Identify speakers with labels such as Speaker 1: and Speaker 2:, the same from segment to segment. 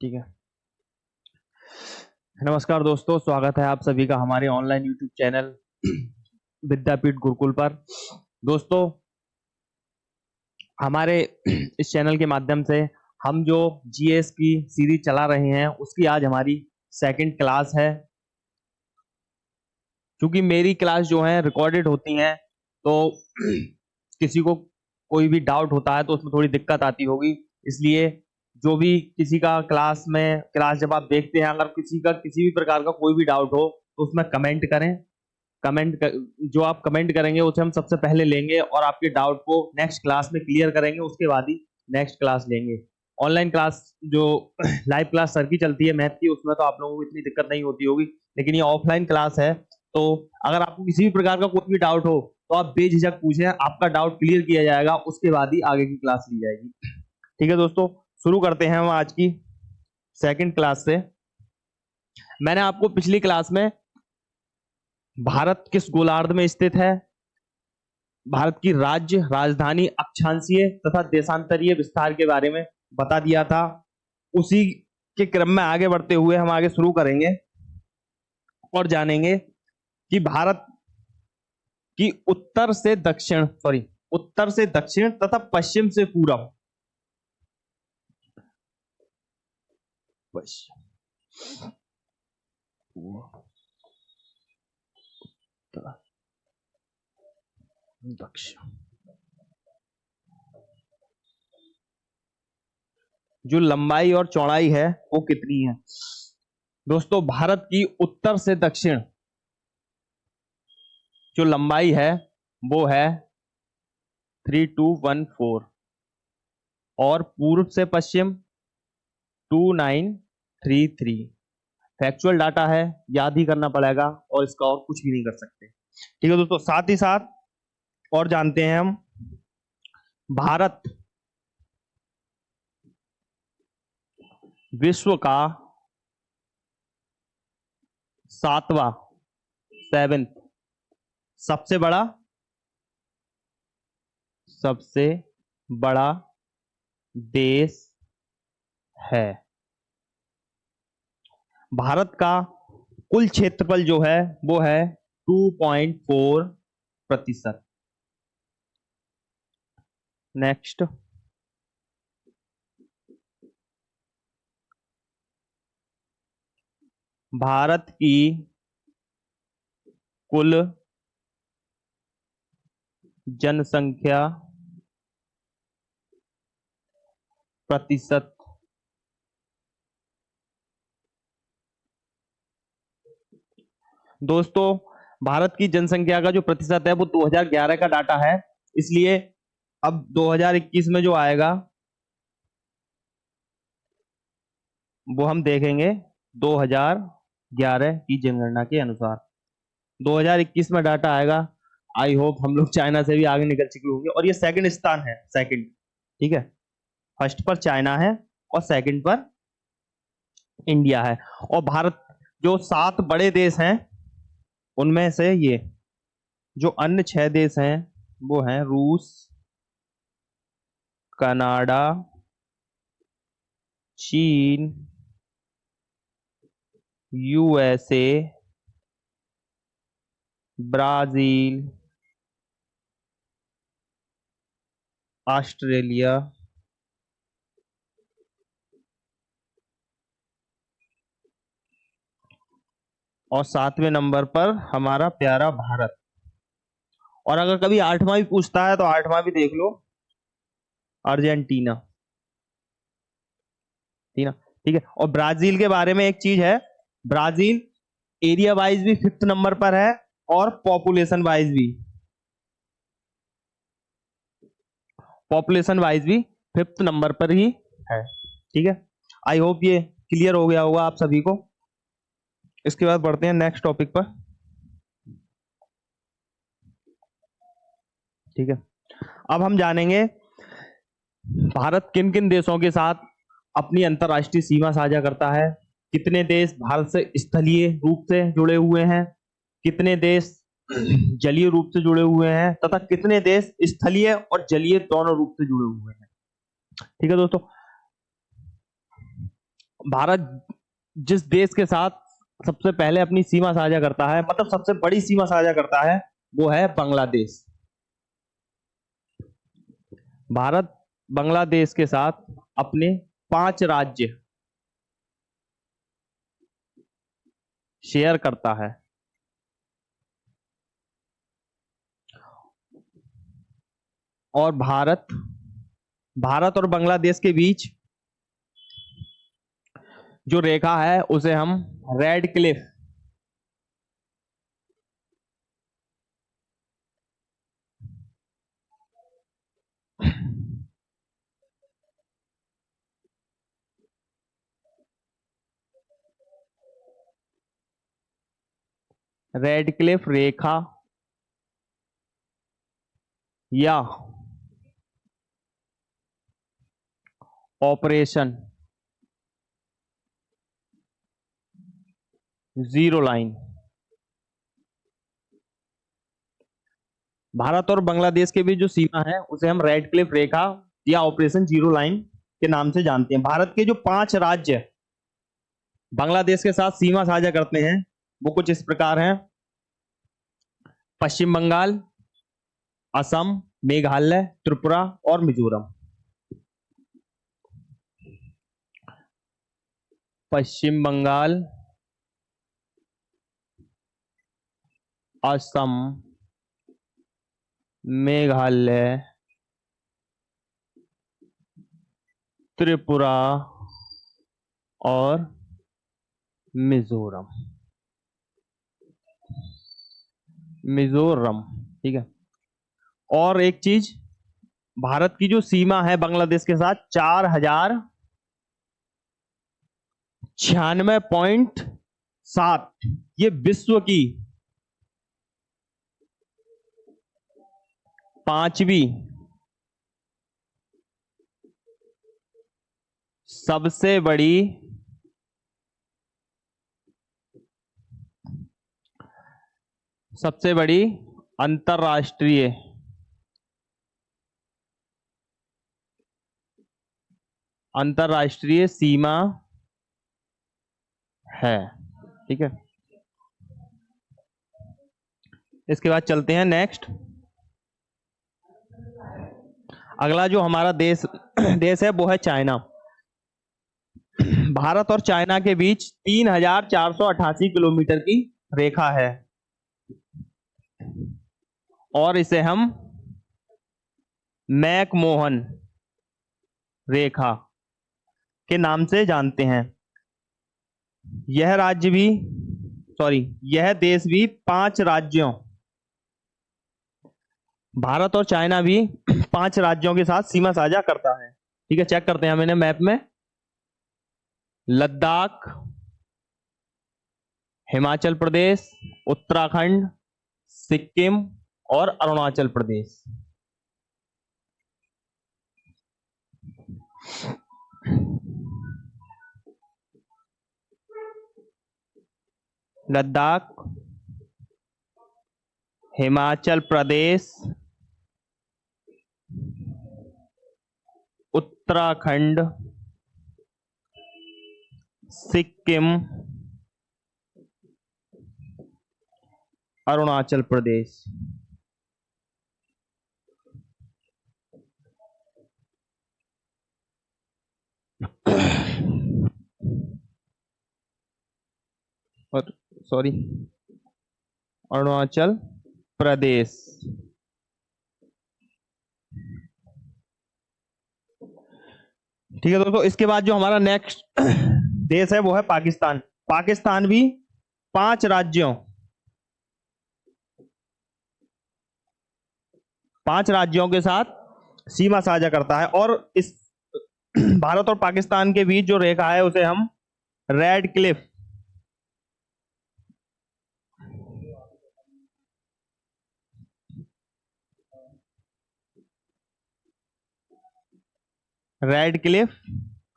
Speaker 1: ठीक है। नमस्कार दोस्तों, स्वागत है आप सभी का हमारे ऑनलाइन यूट्यूब चैनल विद्यापीठ गुरुकुल पर। दोस्तों, हमारे इस चैनल के माध्यम से हम जो जीएस की सीरीज चला रहे हैं उसकी आज हमारी सेकंड क्लास है। क्योंकि मेरी क्लास जो है रिकॉर्डेड होती हैं, तो किसी को कोई भी डाउट होता है तो उसमें थोड़ी दिक्कत आती होगी, इसलिए जो भी किसी का क्लास जब आप देखते हैं, अगर किसी भी प्रकार का कोई भी डाउट हो तो उसमें कमेंट करें। जो आप कमेंट करेंगे उसे हम सबसे पहले लेंगे और आपके डाउट को नेक्स्ट क्लास में क्लियर करेंगे, उसके बाद ही नेक्स्ट क्लास लेंगे। ऑनलाइन क्लास जो लाइव क्लास सर की चलती है मैथ की, उसमें तो आप लोगों को इतनी दिक्कत नहीं होती होगी, लेकिन ये ऑफलाइन क्लास है, तो अगर आपको किसी भी प्रकार का कोई भी डाउट हो तो आप बेझिझक पूछें, आपका डाउट क्लियर किया जाएगा, उसके बाद ही आगे की क्लास ली जाएगी। ठीक है दोस्तों, शुरू करते हैं हम आज की सेकंड क्लास से। मैंने आपको पिछली क्लास में भारत किस गोलार्ध में स्थित है, भारत की राज्य राजधानी, अक्षांशीय तथा देशांतरीय विस्तार के बारे में बता दिया था। उसी के क्रम में आगे बढ़ते हुए हम आगे शुरू करेंगे और जानेंगे कि भारत की उत्तर से दक्षिण तथा पश्चिम से पूरब दक्षिण जो लंबाई और चौड़ाई है वो कितनी है। दोस्तों, भारत की उत्तर से दक्षिण जो लंबाई है वो है 3214 और पूर्व से पश्चिम 2933। फैक्चुअल डाटा है, याद ही करना पड़ेगा और इसका और कुछ भी नहीं कर सकते। ठीक है दोस्तों, साथ ही साथ और जानते हैं हम भारत विश्व का सेवेंथ सबसे बड़ा देश है। भारत का कुल क्षेत्रफल जो है वो है 2.4%। नेक्स्ट, भारत की कुल जनसंख्या प्रतिशत दोस्तों, भारत की जनसंख्या का जो प्रतिशत है वो 2011 का डाटा है, इसलिए अब 2021 में जो आएगा वो हम देखेंगे 2011 की जनगणना के अनुसार। 2021 में डाटा आएगा। आई होप हम लोग चाइना से भी आगे निकल चुके होंगे, और ये सेकंड स्थान है, सेकंड। ठीक है, फर्स्ट पर चाइना है और सेकंड पर इंडिया है। और भारत जो 7 बड़े देश हैं उनमें से ये जो अन्य 6 देश हैं वो हैं रूस, कनाडा, चीन, यूएसए, ब्राजील, ऑस्ट्रेलिया, और 7वें नंबर पर हमारा प्यारा भारत। और अगर कभी 8वां भी पूछता है तो 8वां भी देख लो, अर्जेंटीना। ठीक है। और ब्राजील के बारे में एक चीज है, ब्राजील एरिया वाइज भी 5th नंबर पर है और पॉपुलेशन वाइज भी 5th नंबर पर ही है। ठीक है, आई होप ये क्लियर हो गया होगा आप सभी को। इसके बाद बढ़ते हैं नेक्स्ट टॉपिक पर। ठीक है, अब हम जानेंगे भारत किन किन देशों के साथ अपनी अंतरराष्ट्रीय सीमा साझा करता है, कितने देश भारत से स्थलीय रूप से जुड़े हुए हैं, कितने देश जलीय रूप से जुड़े हुए हैं, तथा कितने देश स्थलीय और जलीय दोनों रूप से जुड़े हुए हैं। ठीक है दोस्तों, भारत जिस देश के साथ सबसे पहले अपनी सीमा साझा करता है, मतलब सबसे बड़ी सीमा साझा करता है, वो है बांग्लादेश। भारत बांग्लादेश के साथ अपने 5 राज्य शेयर करता है। और भारत और बांग्लादेश के बीच जो रेखा है उसे हम रेड क्लिफ रेखा या ऑपरेशन जीरो लाइन। भारत और बांग्लादेश के बीच जो सीमा है उसे हम रेड क्लिफ रेखा या ऑपरेशन जीरो लाइन के नाम से जानते हैं। भारत के जो 5 राज्य बांग्लादेश के साथ सीमा साझा करते हैं वो कुछ इस प्रकार हैं: पश्चिम बंगाल, असम, मेघालय, त्रिपुरा और मिजोरम। पश्चिम बंगाल, असम, मेघालय, त्रिपुरा और मिजोरम। ठीक है। और एक चीज, भारत की जो सीमा है बांग्लादेश के साथ 4096.7, ये विश्व की 5वीं सबसे बड़ी अंतरराष्ट्रीय सीमा है। ठीक है। इसके बाद चलते हैं नेक्स्ट। अगला जो हमारा देश है वो है चाइना। भारत और चाइना के बीच 3488 किलोमीटर की रेखा है और इसे हम मैकमोहन रेखा के नाम से जानते हैं। यह देश भी 5 राज्यों, भारत और चाइना भी 5 राज्यों के साथ सीमा साझा करता है। ठीक है, चेक करते हैं मैंने मैप में। लद्दाख, हिमाचल प्रदेश, उत्तराखंड, सिक्किम और अरुणाचल प्रदेश। लद्दाख, हिमाचल प्रदेश, उत्तराखंड, सिक्किम, अरुणाचल प्रदेश। अरुणाचल प्रदेश। ठीक है दोस्तों, इसके बाद जो हमारा नेक्स्ट देश है वो है पाकिस्तान। पाकिस्तान भी 5 राज्यों के साथ सीमा साझा करता है और इस भारत और पाकिस्तान के बीच जो रेखा है उसे हम रेड क्लिफ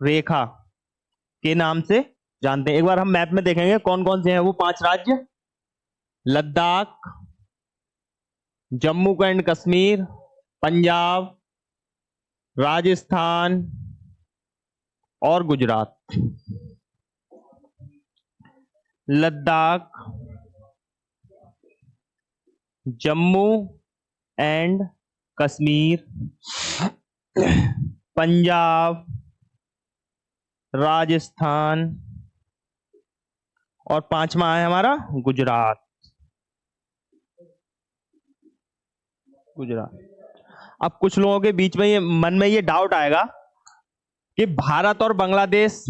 Speaker 1: रेखा के नाम से जानते हैं। एक बार हम मैप में देखेंगे कौन कौन से हैं वो 5 राज्य। लद्दाख, जम्मू एंड कश्मीर, पंजाब, राजस्थान और गुजरात। लद्दाख, जम्मू एंड कश्मीर, पंजाब, राजस्थान और पांचवा है हमारा गुजरात। गुजरात। अब कुछ लोगों के बीच में ये मन में ये डाउट आएगा कि भारत और बांग्लादेश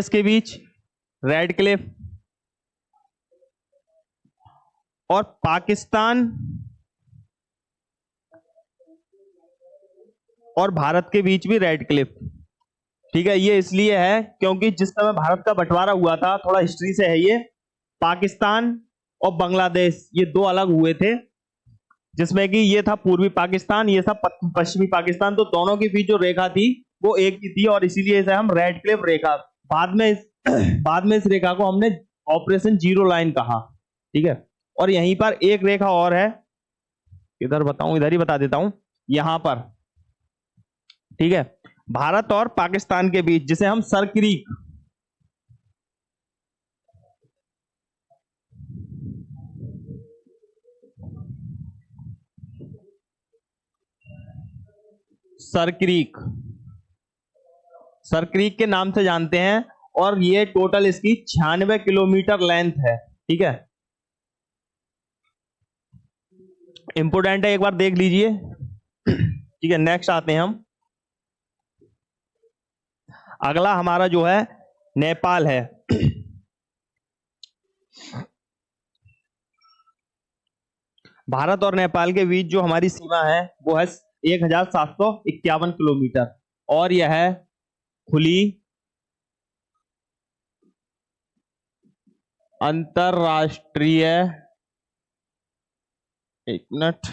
Speaker 1: के बीच रेड क्लिफ और पाकिस्तान और भारत के बीच भी रेड क्लिफ। ठीक है, ये इसलिए है क्योंकि जिस समय भारत का बंटवारा हुआ था, थोड़ा हिस्ट्री से है ये, पाकिस्तान और बांग्लादेश ये दो अलग हुए थे, जिसमें कि ये था पूर्वी पाकिस्तान, ये था पश्चिमी पाकिस्तान। तो दोनों के बीच जो रेखा थी वो एक ही थी और इसीलिए इसे हम रेड क्लिफ रेखा, बाद में इस रेखा को हमने ऑपरेशन जीरो लाइन कहा। ठीक है, और यहीं पर एक रेखा और है, इधर बताऊं, इधर ही बता देता हूं, यहां पर। ठीक है, भारत और पाकिस्तान के बीच जिसे हम सरक्रीक, सरक्रीक सरक्रीक के नाम से जानते हैं, और ये टोटल इसकी 96 किलोमीटर लेंथ है। ठीक है, इंपोर्टेंट है, एक बार देख लीजिए। ठीक है, नेक्स्ट आते हैं हम। अगला हमारा जो है नेपाल है। भारत और नेपाल के बीच जो हमारी सीमा है वो है 1751 किलोमीटर, और यह है खुली अंतरराष्ट्रीय, एक मिनट,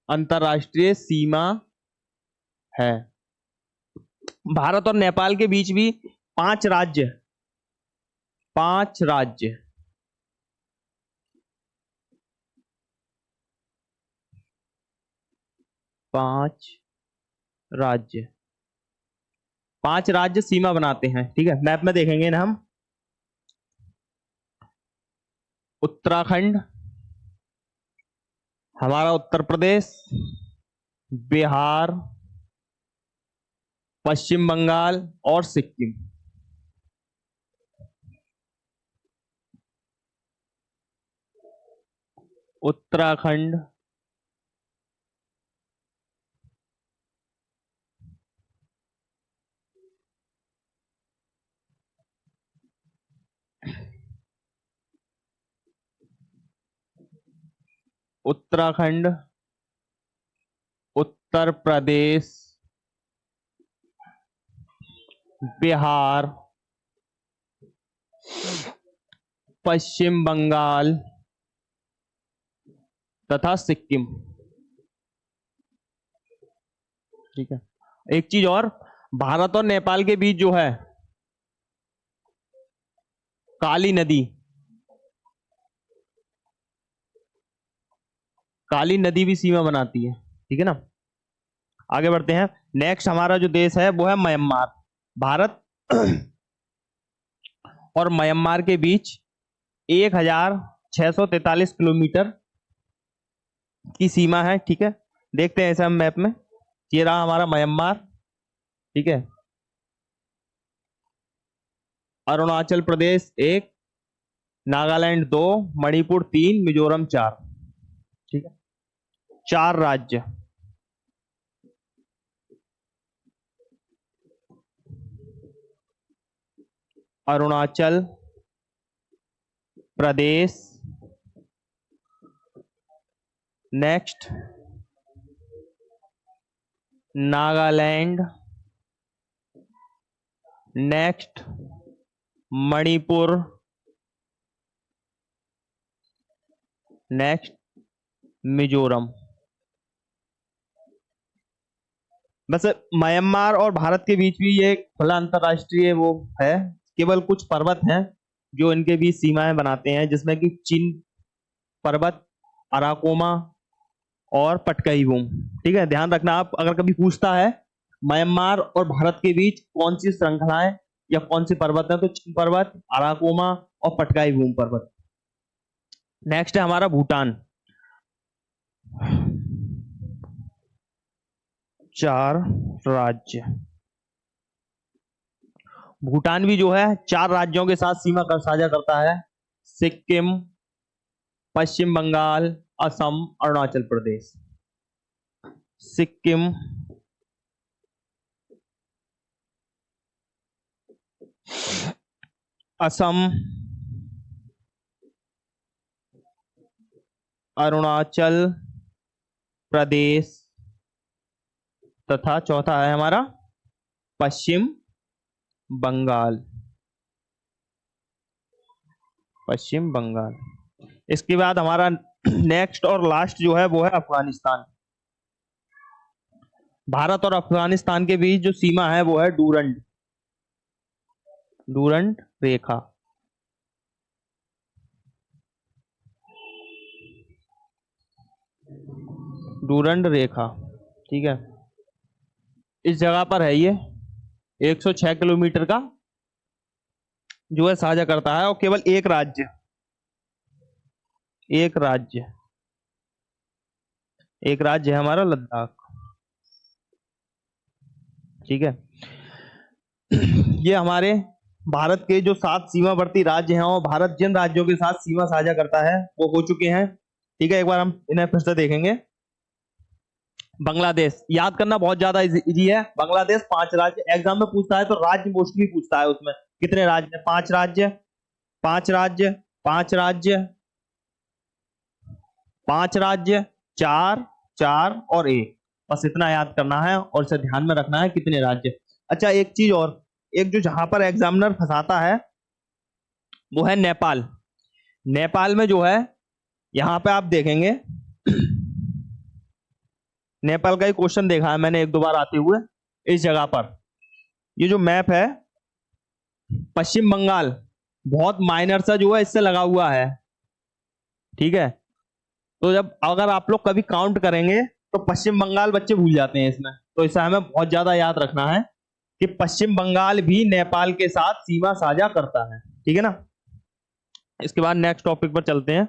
Speaker 1: अंतरराष्ट्रीय सीमा है। भारत और नेपाल के बीच भी 5 राज्य 5 राज्य 5 राज्य सीमा बनाते हैं। ठीक है, मैप में देखेंगे ना हम, उत्तराखंड, हमारा उत्तर प्रदेश, बिहार, पश्चिम बंगाल और सिक्किम। उत्तराखंड, उत्तराखंड, उत्तर प्रदेश, बिहार, पश्चिम बंगाल तथा सिक्किम। ठीक है, एक चीज और, भारत और नेपाल के बीच जो है काली नदी भी सीमा बनाती है। ठीक है ना, आगे बढ़ते हैं। नेक्स्ट हमारा जो देश है वो है म्यांमार। भारत और म्यांमार के बीच 1643 किलोमीटर की सीमा है। ठीक है, देखते हैं इसे हम मैप में। ये रहा हमारा म्यांमार। ठीक है, अरुणाचल प्रदेश 1, नागालैंड 2, मणिपुर 3, मिजोरम 4। ठीक है, 4 राज्य। Arunachal Pradesh, next Nagaland, next Manipur, next Mizoram. बस म्यांमार और भारत के बीच भी ये खुला अंतरराष्ट्रीय वो है, केवल कुछ पर्वत हैं जो इनके बीच सीमाएं बनाते हैं, जिसमें कि चीन पर्वत, अराकोमा और पटकाई बूम। ठीक है, ध्यान रखना आप, अगर कभी पूछता है म्यांमार और भारत के बीच कौन सी श्रृंखलाएं या कौन सी पर्वत है, तो चीन पर्वत, अराकोमा और पटकाई बूम पर्वत। नेक्स्ट है हमारा भूटान। 4 राज्य। भूटान भी जो है 4 राज्यों के साथ सीमा साझा करता है, सिक्किम, पश्चिम बंगाल, असम, अरुणाचल प्रदेश। सिक्किम, असम, अरुणाचल प्रदेश तथा चौथा है हमारा पश्चिम बंगाल। पश्चिम बंगाल। इसके बाद हमारा नेक्स्ट और लास्ट जो है वो है अफगानिस्तान। भारत और अफगानिस्तान के बीच जो सीमा है वो है डूरंड, डूरंड रेखा। डूरंड रेखा, ठीक है। इस जगह पर है ये 106 किलोमीटर का जो है साझा करता है, और केवल एक राज्य, एक राज्य है हमारा लद्दाख। ठीक है, ये हमारे भारत के जो 7 सीमावर्ती राज्य हैं और भारत जिन राज्यों के साथ सीमा साझा करता है वो हो चुके हैं। ठीक है, एक बार हम इन्हें फिर से देखेंगे। बांग्लादेश, याद करना बहुत ज्यादा इजी है। बांग्लादेश 5 राज्य, एग्जाम में पूछता है तो राज्य मोस्टली पूछता है, उसमें कितने राज्य हैं? 5 राज्य, 5 राज्य, 5 राज्य, 5 राज्य, 4, 4 और 1, बस इतना याद करना है और इसे ध्यान में रखना है कितने राज्य। अच्छा, एक चीज और, एक जो जहां पर एग्जामिनर फंसाता है वो है नेपाल। नेपाल में जो है यहां पे आप देखेंगे, नेपाल का ही क्वेश्चन देखा है मैंने 1-2 बार आते हुए। इस जगह पर ये जो मैप है, पश्चिम बंगाल बहुत माइनर सा जो है इससे लगा हुआ है। ठीक है, तो जब अगर आप लोग कभी काउंट करेंगे तो पश्चिम बंगाल बच्चे भूल जाते हैं इसमें, तो इसे हमें बहुत ज्यादा याद रखना है कि पश्चिम बंगाल भी नेपाल के साथ सीमा साझा करता है। ठीक है ना। इसके बाद नेक्स्ट टॉपिक पर चलते हैं।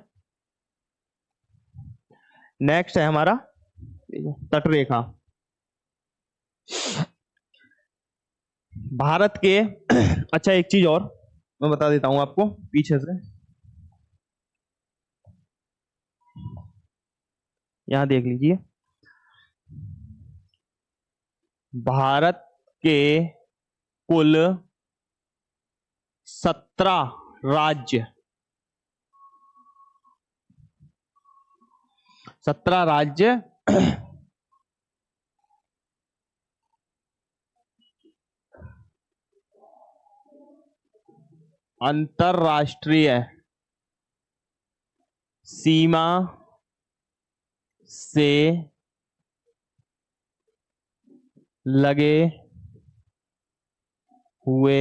Speaker 1: नेक्स्ट है हमारा तटरेखा। भारत के अच्छा, एक चीज और मैं बता देता हूं आपको पीछे से, यहां देख लीजिए। भारत के कुल 17 राज्य, 17 राज्य अंतरराष्ट्रीय सीमा से लगे हुए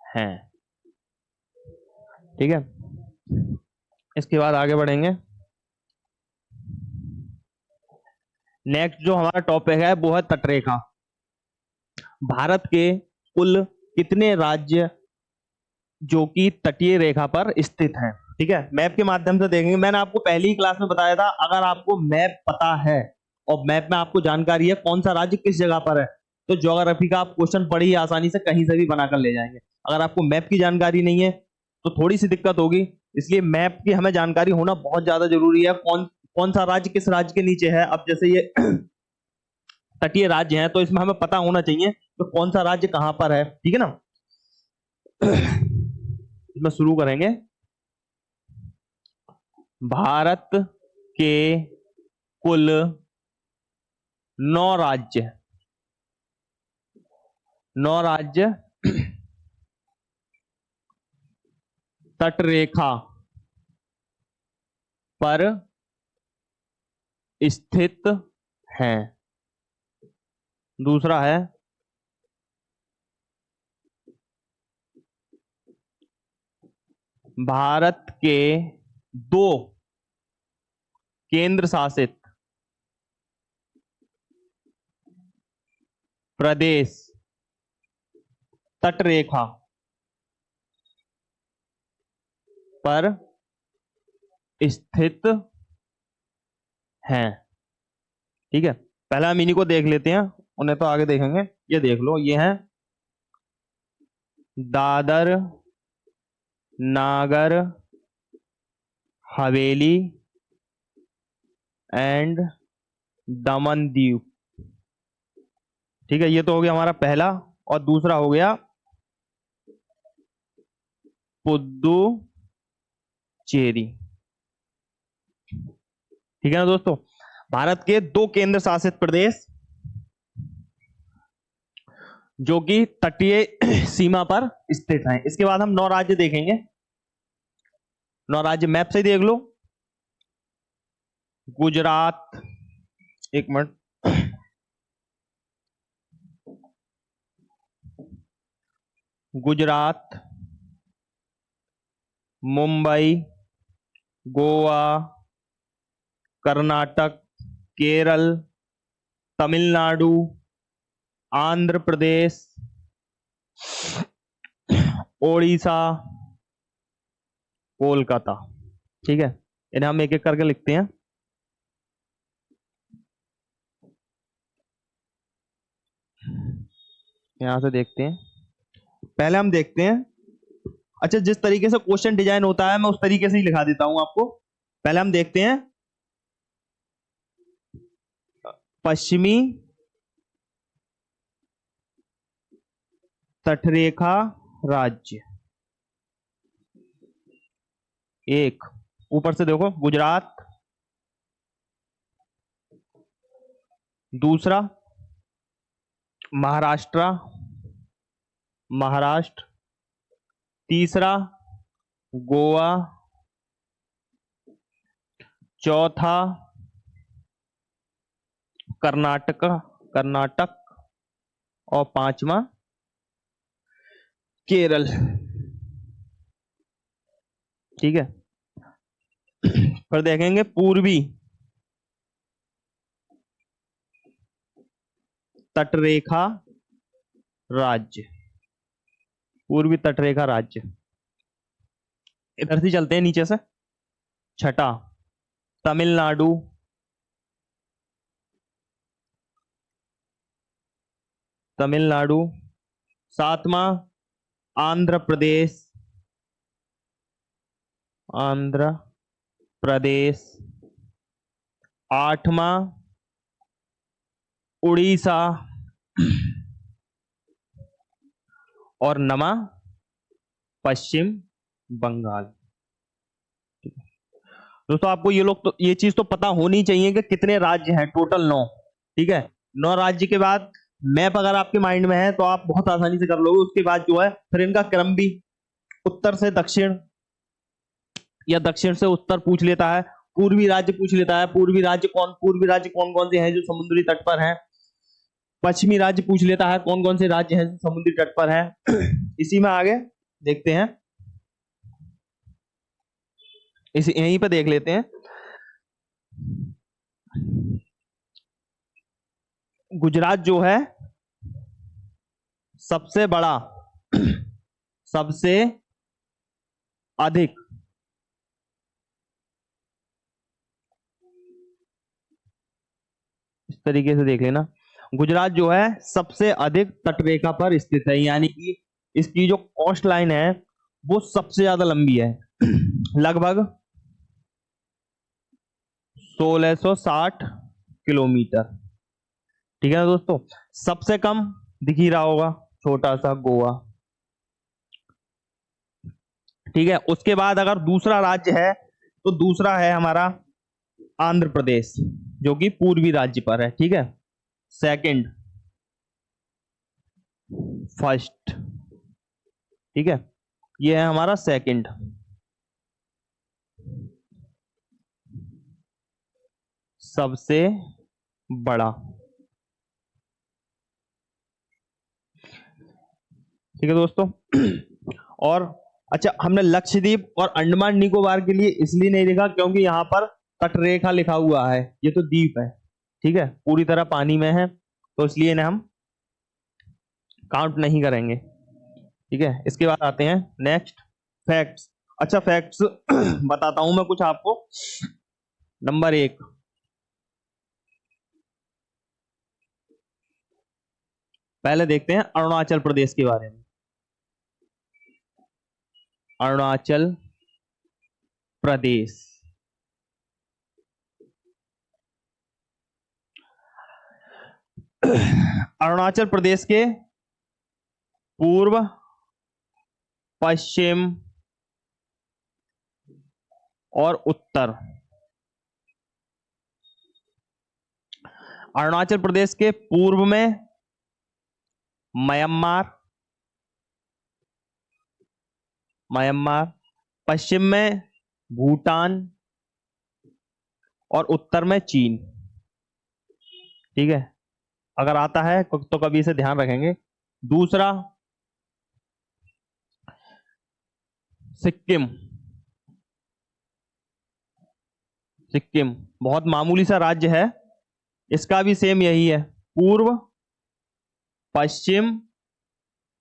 Speaker 1: हैं। ठीक है, इसके बाद आगे बढ़ेंगे। नेक्स्ट जो हमारा टॉपिक है वो है तटरेखा। भारत के कुल कितने राज्य जो कि तटीय रेखा पर स्थित हैं। ठीक है, मैप के माध्यम से देखेंगे। मैंने आपको पहली ही क्लास में बताया था, अगर आपको मैप पता है और मैप में आपको जानकारी है कौन सा राज्य किस जगह पर है, तो ज्योग्राफी का आप क्वेश्चन बड़ी ही आसानी से कहीं से भी बनाकर ले जाएंगे। अगर आपको मैप की जानकारी नहीं है तो थोड़ी सी दिक्कत होगी, इसलिए मैप की हमें जानकारी होना बहुत ज्यादा जरूरी है। कौन कौन सा राज्य किस राज्य के नीचे है। अब जैसे ये तटीय राज्य है तो इसमें हमें पता होना चाहिए तो कौन सा राज्य कहां पर है। ठीक है ना। इसमें शुरू करेंगे। भारत के कुल 9 राज्य, 9 राज्य तटरेखा पर स्थित हैं। दूसरा है भारत के 2 केंद्र शासित प्रदेश तटरेखा पर स्थित हैं। ठीक है, पहले हम इन्हीं को देख लेते हैं, उन्हें तो आगे देखेंगे। ये देख लो, ये है दादर नागर हवेली एंड दमन दीव। ठीक है, ये तो हो गया हमारा पहला, और दूसरा हो गया पुदुचेरी। ठीक है ना दोस्तों, भारत के 2 केंद्र शासित प्रदेश जो कि तटीय सीमा पर स्थित हैं। इसके बाद हम 9 राज्य देखेंगे। 9 राज्य मैप से ही देख लो। गुजरात, एक मिनट, गुजरात, मुंबई, गोवा, कर्नाटक, केरल, तमिलनाडु, आंध्र प्रदेश, ओडिशा, कोलकाता। ठीक है, इन्हें हम एक एक करके लिखते हैं। यहां से देखते हैं, पहले हम देखते हैं। अच्छा, जिस तरीके से क्वेश्चन डिजाइन होता है मैं उस तरीके से ही लिखा देता हूं आपको। पहले हम देखते हैं पश्चिमी तटरेखा राज्य। एक, ऊपर से देखो गुजरात, दूसरा महाराष्ट्र, तीसरा गोवा, चौथा कर्नाटक, और 5वां केरल। ठीक है, फिर देखेंगे पूर्वी तटरेखा राज्य। पूर्वी तटरेखा राज्य, इधर से चलते हैं नीचे से। छठा तमिलनाडु, सातवां आंध्र प्रदेश, आठवां उड़ीसा, और 9वां पश्चिम बंगाल। दोस्तों आपको ये चीज तो पता होनी चाहिए कि कितने राज्य हैं, टोटल 9। ठीक है, 9 राज्य के बाद मैप अगर आपके माइंड में है तो आप बहुत आसानी से कर लोगे। उसके बाद जो है फिर इनका क्रम भी उत्तर से दक्षिण या दक्षिण से उत्तर पूछ लेता है। पूर्वी राज्य पूछ लेता है, पूर्वी राज्य कौन कौन से हैं जो समुद्री तट पर हैं। पश्चिमी राज्य पूछ लेता है कौन कौन से राज्य हैं जो समुद्री तट पर हैं। इसी में आगे देखते हैं, यहीं पे देख लेते हैं। गुजरात जो है सबसे बड़ा, सबसे अधिक इस तरीके से देख लेना। गुजरात जो है सबसे अधिक तटरेखा पर स्थित है, यानी कि इसकी जो कोस्ट लाइन है वो सबसे ज्यादा लंबी है, लगभग 1660 किलोमीटर। ठीक है ना दोस्तों, सबसे कम दिख ही रहा होगा छोटा सा गोवा। ठीक है, उसके बाद अगर दूसरा राज्य है तो दूसरा है हमारा आंध्र प्रदेश, जो कि पूर्वी राज्य पर है। ठीक है, सेकंड, फर्स्ट। ठीक है, ये है हमारा सेकंड, सबसे बड़ा। ठीक है दोस्तों, और अच्छा, हमने लक्षद्वीप और अंडमान निकोबार के लिए इसलिए नहीं लिखा क्योंकि यहाँ पर तटरेखा लिखा हुआ है, ये तो द्वीप है, ठीक है, पूरी तरह पानी में है, तो इसलिए इन्हें हम काउंट नहीं करेंगे, ठीक है। इसके बाद आते हैं नेक्स्ट फैक्ट्स। अच्छा, फैक्ट्स बताता हूं मैं कुछ आपको। नंबर 1, पहले देखते हैं अरुणाचल प्रदेश के बारे में। अरुणाचल प्रदेश, अरुणाचल प्रदेश के पूर्व, पश्चिम और उत्तर, अरुणाचल प्रदेश के पूर्व में म्यांमार, पश्चिम में भूटान और उत्तर में चीन, ठीक है। अगर आता है तो कभी इसे ध्यान रखेंगे। दूसरा, सिक्किम, सिक्किम बहुत मामूली सा राज्य है, इसका भी सेम यही है, पूर्व, पश्चिम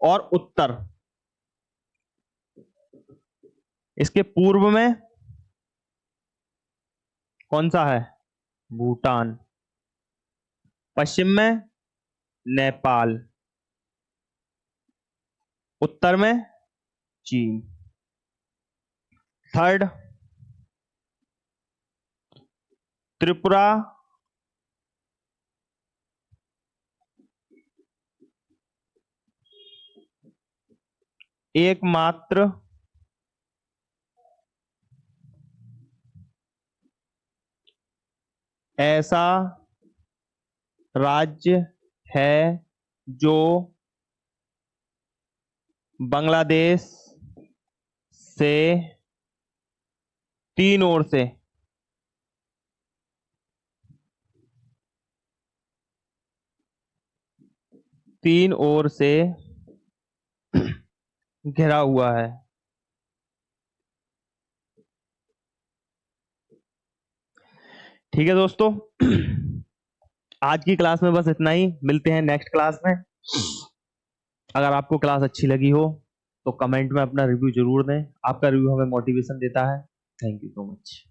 Speaker 1: और उत्तर। इसके पूर्व में कौन सा है? भूटान, पश्चिम में नेपाल, उत्तर में चीन। थर्ड, त्रिपुरा, एकमात्र ऐसा राज्य है जो बांग्लादेश से तीन ओर से घिरा हुआ है। ठीक है दोस्तों, आज की क्लास में बस इतना ही, मिलते हैं नेक्स्ट क्लास में। अगर आपको क्लास अच्छी लगी हो तो कमेंट में अपना रिव्यू जरूर दें, आपका रिव्यू हमें मोटिवेशन देता है। Thank you so much.